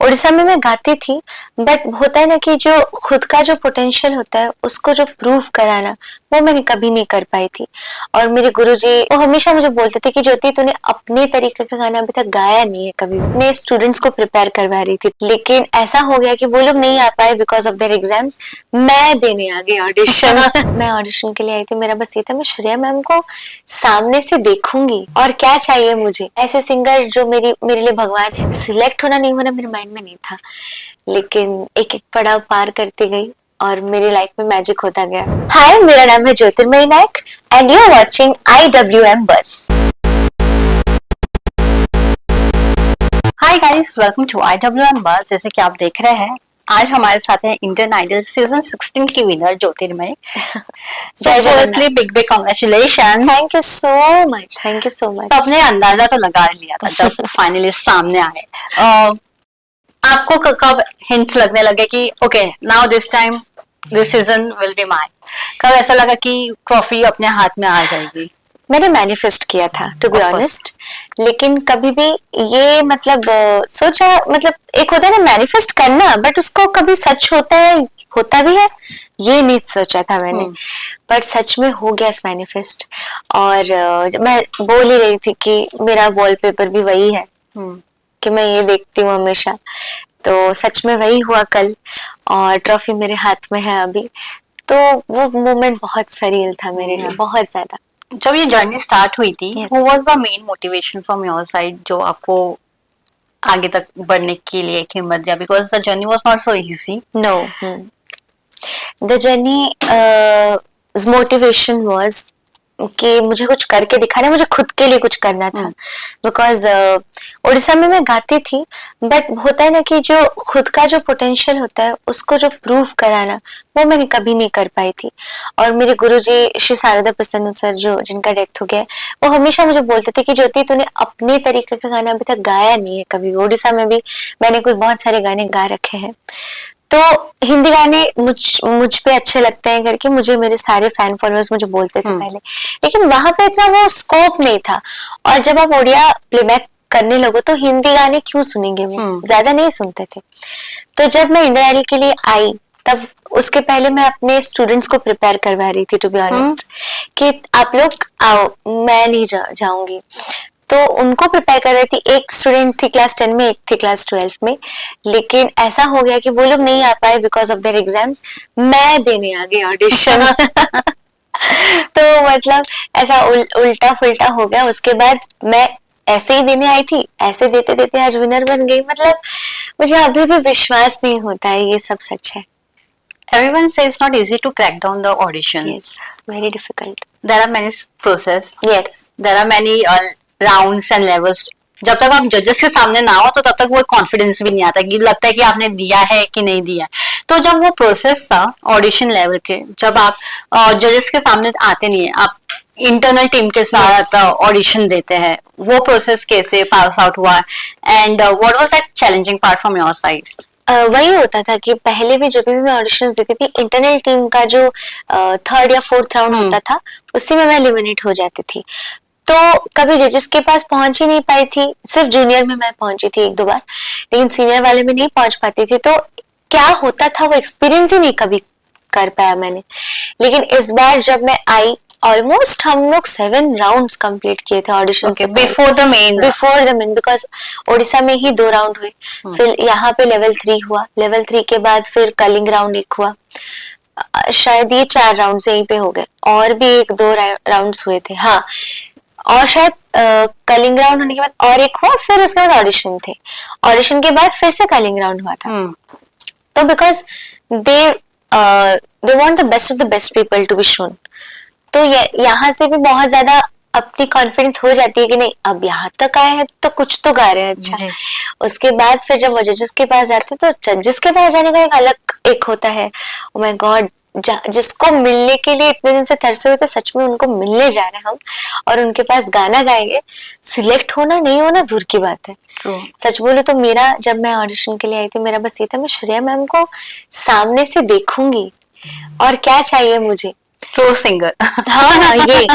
उड़ीसा में मैं गाती थी, बट होता है ना कि जो खुद का जो पोटेंशियल होता है उसको जो प्रूव कराना, वो मैंने कभी नहीं कर पाई थी। और मेरे गुरुजी वो हमेशा मुझे बोलते थे कि ज्योति तूने अपने तरीके का गाना अभी तक गाया नहीं है कभी। अपने स्टूडेंट्स को प्रिपेयर करवा रही थी, लेकिन ऐसा हो गया कि वो लोग नहीं आ पाए बिकॉज ऑफ देयर एग्जाम्स। मैं देने आ गई ऑडिशन। मैं ऑडिशन के लिए आई थी, मेरा बस ये था मैं श्रेया मैम को सामने से देखूंगी और क्या चाहिए मुझे। ऐसे सिंगर जो मेरे लिए भगवान है। सिलेक्ट होना नहीं होना मेरे माइंड में नहीं था, लेकिन एक एक पड़ाव पार करती गई और मेरी लाइफ में मैजिक होता गया। हाय, मेरा नाम है Jyotirmayi Nayak and you are watching IWM buzz. Hi guys, welcome to IWM buzz. जैसे कि आप देख रहे हैं, आज हमारे साथ हैं इंडियन आइडल सीजन 16 की winner Jyotirmayi. Firstly big congratulation. Thank you so much, thank you so much. सबने अंदाजा तो लगा लिया था जब फाइनली सामने आए। आपको कब हिंट्स लगने लगे कि okay now this time this season will be mine? कब ऐसा लगा कि ट्रॉफी अपने हाथ में आ जाएगी? मैंने मैनिफेस्ट किया था टू बी ऑनेस्ट, लेकिन कभी भी ये सोचा, एक होता है ना मैनिफेस्ट करना, बट उसको कभी सच होता भी है ये नहीं सोचा था मैंने। बट सच में हो गया मैनिफेस्ट। और मैं बोल ही रही थी कि मेरा वॉलपेपर भी वही है कि मैं ये देखती हूँ हमेशा, तो सच में वही हुआ कल और ट्रॉफी मेरे हाथ में है अभी। तो वो मोमेंट बहुत सरील था मेरे लिए, बहुत ज्यादा। जब ये जर्नी स्टार्ट हुई थी, who was the main motivation from your side जो आपको आगे तक बढ़ने के लिए एक हिम्मत दिया? Because the journey was not so easy. No, the journey's motivation was कि मुझे कुछ करके दिखाना, मुझे खुद के लिए कुछ करना था। बिकॉज उड़ीसा में मैं गाती थी, बट होता है ना कि जो खुद का जो पोटेंशियल होता है उसको जो प्रूव कराना, वो मैंने कभी नहीं कर पाई थी। और मेरे गुरुजी श्री शारदा प्रसन्न सर जो जिनका डेथ हो गया, वो हमेशा मुझे बोलते थे कि ज्योति तूने अपने तरीके का गाना अभी तक गाया नहीं है कभी। उड़ीसा में भी मैंने कुछ बहुत सारे गाने गा रखे हैं, तो हिंदी गाने मुझ पे अच्छे लगते हैं करके मुझे मेरे सारे फैन फॉलोअर्स मुझे बोलते थे पहले, लेकिन वहां पे इतना वो स्कोप नहीं था। और जब आप ओडिया प्लेबैक करने लगो तो हिंदी गाने क्यों सुनेंगे, वो ज्यादा नहीं सुनते थे। तो जब मैं इंडियन आइडल के लिए आई, तब उसके पहले मैं अपने स्टूडेंट्स को प्रिपेयर करवा रही थी टू बी ऑनेस्ट, कि आप लोग आओ, मैं नहीं जाऊंगी। तो उनको प्रिपेयर कर रही थी। एक स्टूडेंट थी क्लास 10 में, एक थी क्लास 12 में, लेकिन ऐसा हो गया कि वो लोग नहीं आ पाए बिकॉज ऑफ देयर एग्जाम्स। मैं देने आ गई ऑडिशन। तो ऐसा उल्टा फुल्टा हो गया। उसके बाद मैं ऐसे ही देने आई थी, ऐसे देते देते आज विनर बन गई। मुझे अभी भी विश्वास नहीं होता है ये सब सच है। Everyone says it's not easy to crack down the auditions. Yes, very difficult. There are many process. Yes. There are many rounds and levels. जब तक आप जजेस के सामने ना हो तो तब तक वो कॉन्फिडेंस भी नहीं आता, कि लगता है कि आपने दिया है कि नहीं दिया। तो जब वो प्रोसेस था ऑडिशन लेवल के, जब आप जजेस के सामने आते नहीं है, आप इंटरनल टीम के साथ ऑडिशन देते हैं, वो प्रोसेस कैसे पास आउट हुआ and what was that challenging part from your side? वही होता था कि पहले भी जब भी मैं ऑडिशंस देती थी, इंटरनल टीम का जो 3rd या 4th राउंड होता था, उसी में मैं एलिमिनेट हो जाती थी। तो कभी जजेस के पास पहुंच ही नहीं पाई थी। सिर्फ जूनियर में मैं पहुंची थी 1-2 बार, लेकिन सीनियर वाले में नहीं पहुंच पाती थी। तो क्या होता था वो एक्सपीरियंस ही नहीं कभी कर पाया मैंने। लेकिन इस बार जब मैं आई, ऑलमोस्ट हम लोग 7 राउंड्स कंप्लीट किए थे ऑडिशन के before the main, because Odisha में ही 2 राउंड हुए। फिर यहाँ पे लेवल 3 हुआ, लेवल 3 के बाद फिर कलिंग राउंड 1 हुआ, शायद ये 4 राउंड यहीं पे हो गए। और भी 1-2 राउंड्स हुए थे, हाँ। और शायद कलिंग राउंड होने के बाद और एक हुआ, फिर उसके बाद ऑडिशन थे। ऑडिशन के बाद फिर से कलिंग राउंड हुआ था। तो because they want the best of the best people to be shown, तो यहाँ से भी बहुत ज्यादा अपनी कॉन्फिडेंस हो जाती है कि नहीं अब यहाँ तक आए हैं तो कुछ तो गा रहे हैं अच्छा। उसके बाद फिर जब वो जजेस के पास जाते हैं तो जजेस के पास जाने का एक अलग एक होता है। ओ माय गॉड, जिसको मिलने के लिए इतने दिन से तरसे हुए थे, सच में उनको मिलने जा रहे हैं हम और उनके पास गाना गाएंगे। सिलेक्ट होना नहीं होना दूर की बात है। सच बोलूं तो मेरा, जब मैं ऑडिशन के लिए आई थी, मेरा बस ये था मैं श्रेया मैम को सामने से देखूंगी और क्या चाहिए मुझे, ट्रू सिंगर। हाँ ये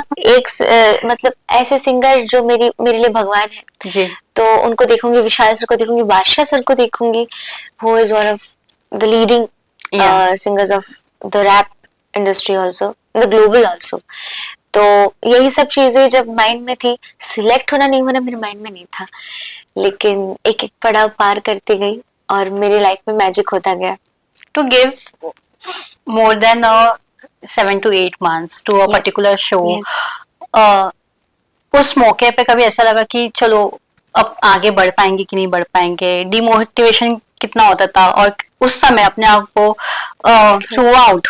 मतलब ऐसे सिंगर जो मेरे लिए भगवान है। जी। तो उनको देखूंगी, विशाल सर को देखूंगी, बादशाह सर को देखूंगी, who is one of the leading Yeah. Singers of the rap industry also, the global also. तो यही सब चीजें जब माइंड में थी, सिलेक्ट होना नहीं होना मेरे माइंड में नहीं था, लेकिन एक एक पड़ाव पार करती गई और मेरी लाइफ में मैजिक होता गया। To give more than 7 to 8 months to a Yes, particular show, yes. उस मौके पे कभी ऐसा लगा कि चलो अब आगे बढ़ पाएंगे कि नहीं बढ़ पाएंगे, डिमोटिवेशन कितना होता था, और उस समय अपने आप को थ्रू आउट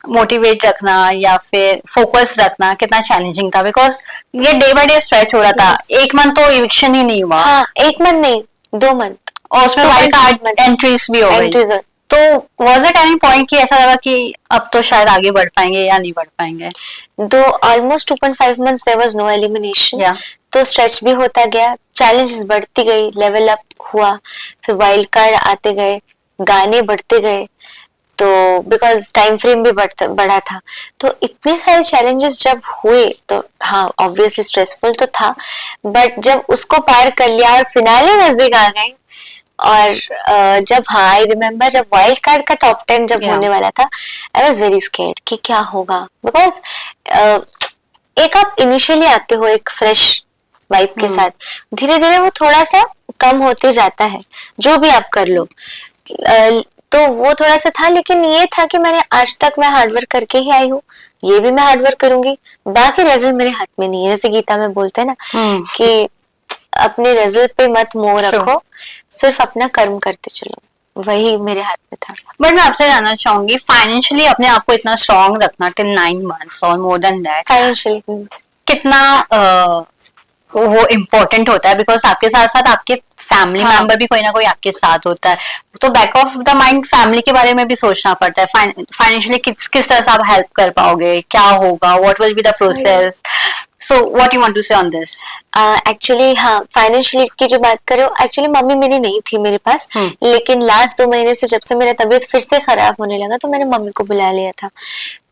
मोटिवेट रखना या फिर फोकस रखना कितना चैलेंजिंग था, बिकॉज ये डे बाय डे स्ट्रेच हो रहा था। Yes. एक मंथ तो इविक्शन ही नहीं हुआ। हाँ, 1 मंथ नहीं, 2 मंथ, और उसमें वाइल्ड कार्ड एंट्रीज भी हो गई। तो वाज इट एनी पॉइंट कि ऐसा लगा कि अब तो शायद आगे बढ़ पाएंगे या नहीं बढ़ पाएंगे? Though almost 2.5 months there was no elimination. Yeah. तो स्ट्रेच भी होता गया, चैलेंजेस बढ़ती गई, लेवल अप हुआ, फिर वाइल्ड कार्ड आते गए, गाने बढ़ते गए, तो बिकॉज टाइम फ्रेम भी बढ़ा था। तो इतने सारे चैलेंजेस जब हुए तो हाँ ऑब्वियसली स्ट्रेसफुल तो था, बट जब उसको पार कर लिया और फिनाले नजदीक आ गए, और जब हाँ आई रिमेम्बर जब वाइल्ड कार्ड का टॉप 10 जब होने वाला था, आई वॉज वेरी स्केर्ड कि क्या होगा, बिकॉज एक आप इनिशियली आते हो एक फ्रेश वाइब के साथ, धीरे धीरे वो थोड़ा सा कम होते जाता है जो भी आप कर लो। तो वो थोड़ा सा था, लेकिन ये था कि मैंने आज तक मैं हार्डवर्क करके ही आई हूँ, ये भी मैं हार्डवर्क करूंगी, बाकी रिजल्ट मेरे हाथ में नहीं है। जैसे गीता में बोलते हैं ना कि अपने रिजल्ट पे मत मोह रखो, सिर्फ अपना कर्म करते चलो, वही मेरे हाथ में था। बट मैं आपसे जानना चाहूंगी, फाइनेंशियली अपने आप को इतना स्ट्रॉन्ग रखना टिल 9 months और मोर देन दैट, फाइनेंशियल कितना वो इम्पोर्टेंट होता है, बिकॉज आपके साथ साथ आपके फैमिली मेंबर भी कोई ना कोई आपके साथ होता है, तो back of the mind family के बारे में भी सोचना पड़ता है। फाइनेंशियली किस तरह से आप हेल्प कर पाओगे, क्या होगा, what will be the process, so what you want to say on this? Actually हाँ, फाइनेंशियली की जो बात करो, एक्चुअली मम्मी मेरी नहीं थी मेरे पास, लेकिन लास्ट 2 महीने से जब से मेरा तबीयत फिर से खराब होने लगा तो मैंने मम्मी को बुला लिया था।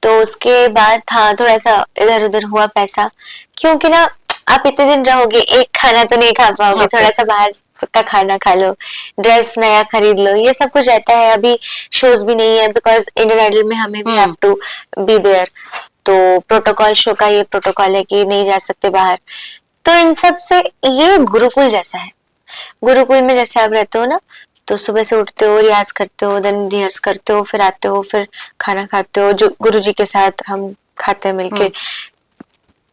तो उसके बाद हाँ थोड़ा सा इधर उधर हुआ पैसा, क्योंकि ना आप इतने दिन रहोगे, एक खाना तो नहीं खा पाओगे, थोड़ा सा बाहर का खाना खा लो, ड्रेस नया खरीद लो, ये सब कुछ रहता है। अभी शोज भी नहीं है बिकॉज इंडियन आइडल में हमें भी हैव टू बी देयर, तो प्रोटोकॉल शो का ये प्रोटोकॉल है कि नहीं जा सकते बाहर। तो इन सब से ये गुरुकुल जैसा है, गुरुकुल में जैसे आप रहते हो ना, तो सुबह से उठते हो, रियाज करते हो, देन रिहर्स करते हो, फिर आते हो, फिर खाना खाते हो, जो गुरुजी के साथ हम खाते हैं मिलके,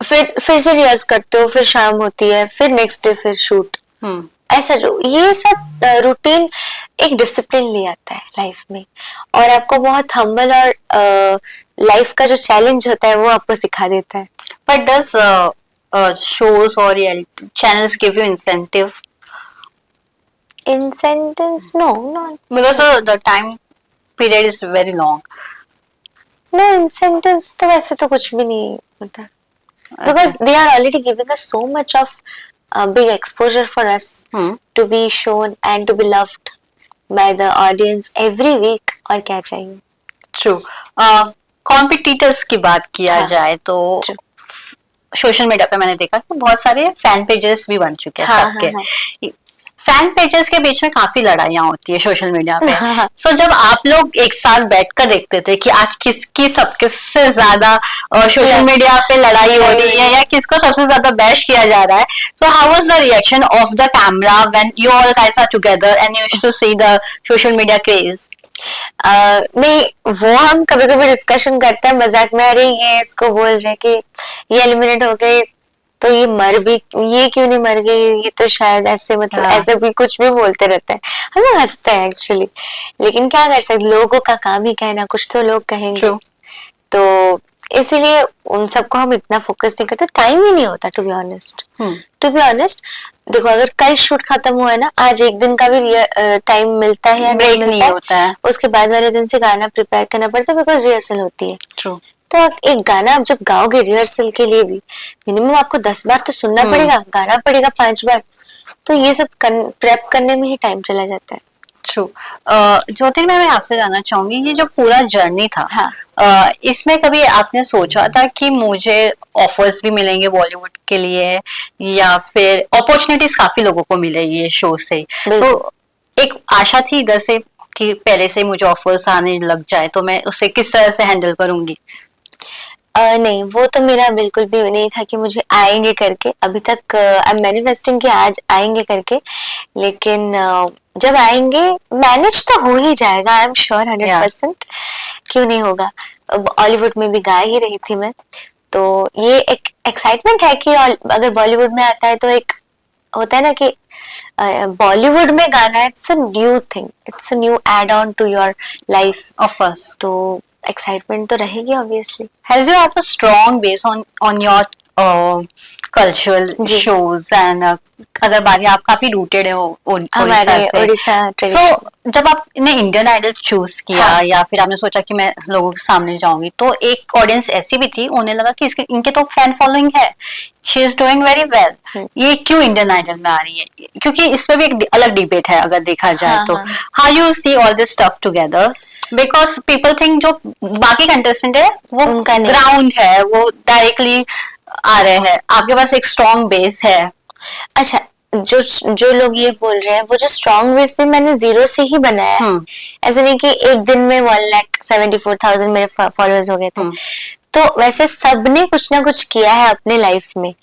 फिर से रिहर्स करते हो, फिर शाम होती है, फिर नेक्स्ट डे फिर शूट। ऐसा जो ये सब रूटीन एक डिसिप्लिन ले आता है लाइफ में, और आपको बहुत हम्बल और लाइफ का जो चैलेंज होता है वो आपको सिखा देता है। But does shows or reality channels give you incentive? Incentives? No, not Because the time period is very long. no incentives तो वैसे तो कुछ भी नहीं होता, because they are already giving us so much of big exposure for us to be shown and to be loved by the audience every week, और क्या चाहिए। True. Competitors की बात किया जाए तो सोशल मीडिया पे मैंने देखा कि बहुत सारे फैन पेजेस भी बन चुके हैं सबके। फैन पेजेस के बीच में काफी लड़ाइयाँ होती है सोशल मीडिया पे। सो जब आप लोग एक साथ बैठकर देखते थे कि आज किसकी सबसे ज्यादा सोशल मीडिया पे लड़ाई हो रही है या किसको सबसे ज्यादा बैश किया जा रहा है, so how was the reaction of the camera when you all guys are together and you used to see the social media craze? नहीं, वो हम कभी कभी डिस्कशन करते हैं मजाक में, अरे ये इसको बोल रहे कि ये एलिमिनेट हो गए तो ये मर भी, ये क्यों नहीं मर गई, ये तो शायद ऐसे, मतलब ऐसे भी कुछ भी बोलते रहते हैं, हम लोग हंसते हैं एक्चुअली, लेकिन क्या कर सकते, लोगों का काम ही कहना, कुछ तो लोग कहेंगे। तो इसीलिए उन सबको हम इतना फोकस नहीं करते, टाइम ही नहीं होता to be honest. To be honest देखो, अगर कल शूट खत्म हुआ है ना, आज एक दिन का भी टाइम मिलता है या नहीं मिलता होता है, उसके बाद वाले दिन से गाना प्रिपेयर करना पड़ता है बिकॉज रिहर्सल होती है। True. तो एक गाना आप जब गाओगे रिहर्सल के लिए भी मिनिमम आपको 10 बार तो सुनना पड़ेगा, गाना पड़ेगा 5 बार, तो ये सब प्रेप करने में ही टाइम चला जाता है। ट्रू। ज्योतिर्मय, मैं आपसे जानना चाहूंगी, ये जो पूरा जर्नी था, इसमें कभी आपने सोचा था कि मुझे ऑफर्स भी मिलेंगे बॉलीवुड के लिए, या फिर अपॉर्चुनिटीज काफी लोगों को मिले ये शो से, तो एक आशा थी इधर से कि पहले से मुझे ऑफर्स आने लग जाए तो मैं उसे किस तरह से हैंडल करूंगी? नहीं, वो तो मेरा बिल्कुल भी नहीं था कि मुझे आएंगे करके। अभी तक आई एम मैनिफेस्टिंग कि आज आएंगे करके, लेकिन जब आएंगे मैनेज तो हो ही जाएगा, आई एम श्योर 100%। क्यों नहीं होगा। बॉलीवुड में भी गा ही रही थी मैं, तो ये एक एक्साइटमेंट है कि अगर बॉलीवुड में आता है तो एक होता है ना कि बॉलीवुड में गाना, it's a new thing, it's a new add on to your life. Of course, तो एक्साइटमेंट तो रहेगी obviously. Has you have a strong base on your cultural shows, and अगर बात आप काफी रूटेड है हमारे उड़ीसा सो जब आपने इंडियन आइडल चूज किया, हाँ. या फिर आपने सोचा कि मैं लोगों के सामने जाऊंगी, तो एक ऑडियंस ऐसी भी थी, उन्हें लगा कि इनके तो फैन फॉलोइंग है, she is doing very well, ये क्यों इंडियन आइडल में आ रही है? क्योंकि इस पे भी एक अलग डिबेट है अगर देखा जाए। हाँ, तो हाँ. How you see all this stuff together, because people think जो बाकी कंटेस्टेंट है वो उनका नहीं, ग्राउंड है, वो डायरेक्टली आ रहे हैं, आपके पास एक स्ट्रॉन्ग बेस है। अच्छा, जो जो लोग ये बोल रहे हैं, वो जो स्ट्रॉन्ग बेस पे मैंने जीरो से ही बनाया है। ऐसे नहीं कि एक दिन में 1,74,000 मेरे फॉलोअर्स हो गए थे। तो वैसे सबने कुछ ना कुछ किया है अपने लाइफ में,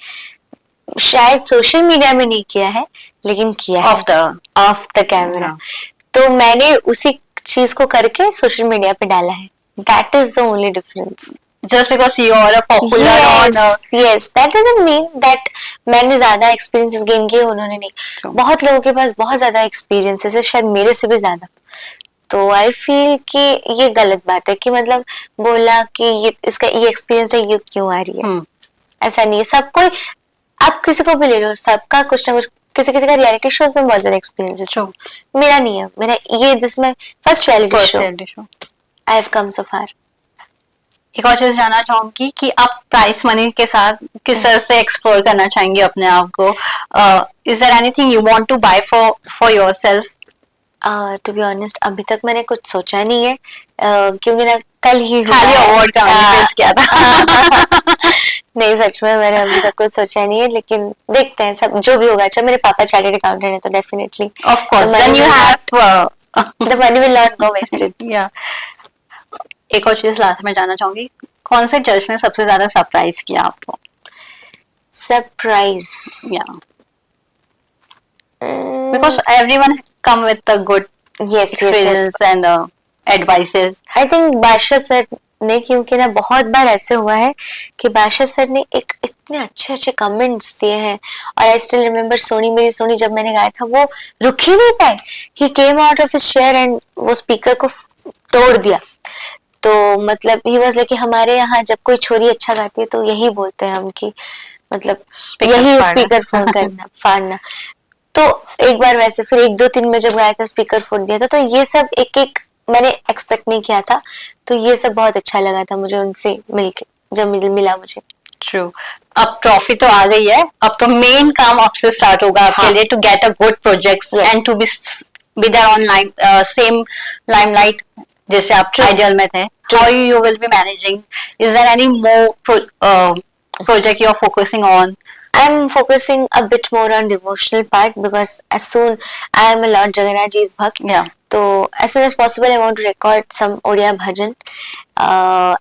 शायद सोशल मीडिया में नहीं किया है, लेकिन किया है ऑफ द कैमरा। तो मैंने उसी चीज को करके सोशल मीडिया पे डाला है। That is the only difference. Just because you are a popular yes, that doesn't mean that मैंने ज्यादा एक्सपीरियंसेस गेन किए, उन्होंने नहीं। बहुत लोगों के पास बहुत ज्यादा एक्सपीरियंसेस है, शायद मेरे से भी ज्यादा। तो आई फील कि ये गलत बात है कि मतलब बोला कि ये इसका ये एक्सपीरियंस है, ये क्यों आ रही है। ऐसा नहीं है, सब कोई, आप किसी को भी ले लो, सबका कुछ ना कुछ, किसी किसी का रियलिटी शोज में बहुत ज्यादा एक्सपीरियंस है। मेरा नहीं है, मेरा ये this my first reality show, I have come so far. एक और चीज जानना चाहूंगी कि आप प्राइस मनी के साथ किस तरह से एक्सप्लोर करना चाहेंगे अपने आप को? Is there anything you want to buy for yourself? To be honest अभी तक मैंने कुछ सोचा नहीं है, क्योंकि ना कल ही खाली अवार्ड का मैंने फेस किया था। नहीं, सच में मैंने अभी तक कुछ सोचा नहीं है, लेकिन देखते हैं सब जो भी होगा। अच्छा, मेरे पापा चार्टर्ड अकाउंटेंट है, तो definitely of course then you have the money will not go wasted. या एक और चीज लास्ट में जानना चाहूंगी, कौन से जज ने सबसे ज्यादा सरप्राइज किया आपको? सरप्राइज, या because everyone come with a good experience and advices. I think बादशाह सर ने, क्योंकि ना बहुत बार ऐसे हुआ है कि बादशाह सर ने एक इतने अच्छे अच्छे कमेंट्स दिए हैं। और आई स्टिल रिमेम्बर सोनी मेरी सोनी, जब मैंने गाया था वो रुक ही नहीं पाए, he came out of his chair and वो स्पीकर को तोड़ दिया। तो मतलब ही वाज लाइक, हमारे यहाँ जब कोई छोरी अच्छा गाती है तो यही बोलते हैं हम कि मतलब यही स्पीकर फोन करना फाड़ना। तो एक बार वैसे, फिर 1-2-3 में जब गाया था स्पीकर फोड़ दिया था। तो ये सब एक एक मैंने एक्सपेक्ट नहीं किया था, तो ये सब बहुत अच्छा लगा था मुझे उनसे मिलके, जब मिला मुझे। ट्रू। अब ट्रॉफी तो आ गई है, अब तो मेन काम आपसे स्टार्ट होगा आपके लिए, to get a good projects and to be there on same limelight जैसे आप आइडियल में थे। How you will be managing? Is there any more project you are focusing on? I'm focusing a bit more on devotional part, because as soon I am a Lord Jagannath Ji's bhakt. Yeah. So as soon as possible I want to record some Odia bhajan,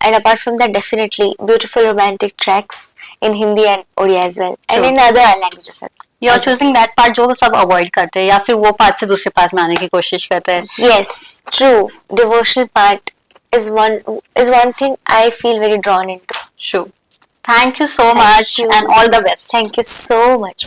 and apart from that definitely beautiful romantic tracks in Hindi and Odia as well. True. And in other languages. You are choosing that part जो सब avoid करते हैं, या फिर वो part से दूसरे part में आने की कोशिश करते हैं? Yes, true. Devotional part is one thing I feel very drawn into. Sure. Thank you so much and all the best. Thank you so much.